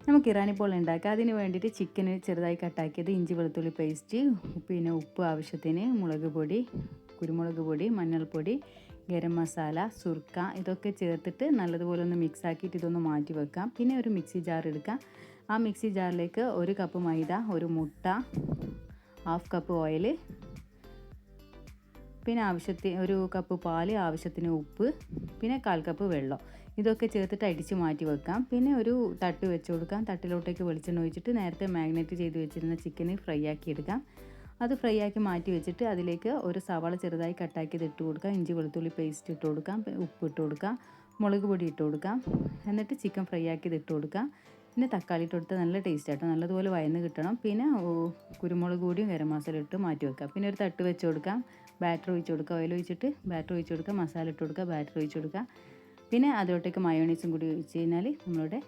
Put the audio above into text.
നമുക്ക് ഇറാനി പോൾ ഉണ്ടാക്കാം. അതിന് വേണ്ടിയിട്ട് ചിക്കന് ചെറുതായി കട്ടാക്കിയത്, ഇഞ്ചി വെളുത്തുള്ളി പേസ്റ്റ്, പിന്നെ ഉപ്പ് ആവശ്യത്തിന്, മുളക് പൊടി, കുരുമുളക് പൊടി, മഞ്ഞൾപ്പൊടി, ഗരം മസാല, സുർക്ക ഇതൊക്കെ ചേർത്തിട്ട് നല്ലതുപോലെ ഒന്ന് മിക്സ് ആക്കിയിട്ട് ഇതൊന്ന് മാറ്റി വെക്കാം. പിന്നെ ഒരു മിക്സി ജാർ എടുക്കാം. ആ മിക്സി ജാറിലേക്ക് 1 കപ്പ് മൈദ, ഒരു മുട്ട, 1/2 കപ്പ് ഓയിൽ, പിന്നെ ആവശ്യത്തിന് 1 കപ്പ് പാല്, ആവശ്യത്തിന് ഉപ്പ്, പിന്നെ 1/4 കപ്പ് വെള്ളം ഇതൊക്കെ ചേർത്തിട്ട് അടിച്ച് മാറ്റി വെക്കാം. പിന്നെ ഒരു തട്ട് വെച്ച് കൊടുക്കാം. തട്ടിലോട്ടേക്ക് വെളിച്ചെണ്ണ ഒഴിച്ചിട്ട് നേരത്തെ മാഗ്നേറ്റ് ചെയ്ത് വെച്ചിരുന്ന ചിക്കന് ഫ്രൈ ആക്കി എടുക്കാം. അത് ഫ്രൈ ആക്കി മാറ്റി വെച്ചിട്ട് അതിലേക്ക് ഒരു സവാള ചെറുതായി കട്ടാക്കിയത് ഇട്ട് കൊടുക്കാം. ഇഞ്ചി വെളുത്തുള്ളി പേസ്റ്റ് ഇട്ട് കൊടുക്കാം. ഉപ്പ് ഇട്ട് കൊടുക്കാം. മുളക് പൊടി ഇട്ട് കൊടുക്കാം. എന്നിട്ട് ചിക്കൻ ഫ്രൈ ആക്കിയത് ഇട്ട് കൊടുക്കാം. പിന്നെ തക്കാളി ഇട്ട് കൊടുത്താൽ നല്ല ടേസ്റ്റ് ആട്ടോ, നല്ലതുപോലെ വഴന്ന് കിട്ടണം. പിന്നെ കുരുമുളക് പൊടിയും ഗരം മസാല ഇട്ട് മാറ്റി വെക്കാം. പിന്നെ ഒരു തട്ട് വെച്ച് കൊടുക്കാം. ബാറ്റർ ഒഴിച്ച് കൊടുക്കുക. ഓയിൽ ഒഴിച്ചിട്ട് ബാറ്റർ ഒഴിച്ച് കൊടുക്കുക. മസാല ഇട്ട് കൊടുക്കുക. ബാറ്റർ ഒഴിച്ച് കൊടുക്കുക. പിന്നെ അതിലോട്ടേക്ക് മയോണൈസും കൂടി ഒഴിച്ച് കഴിഞ്ഞാൽ നമ്മളുടെ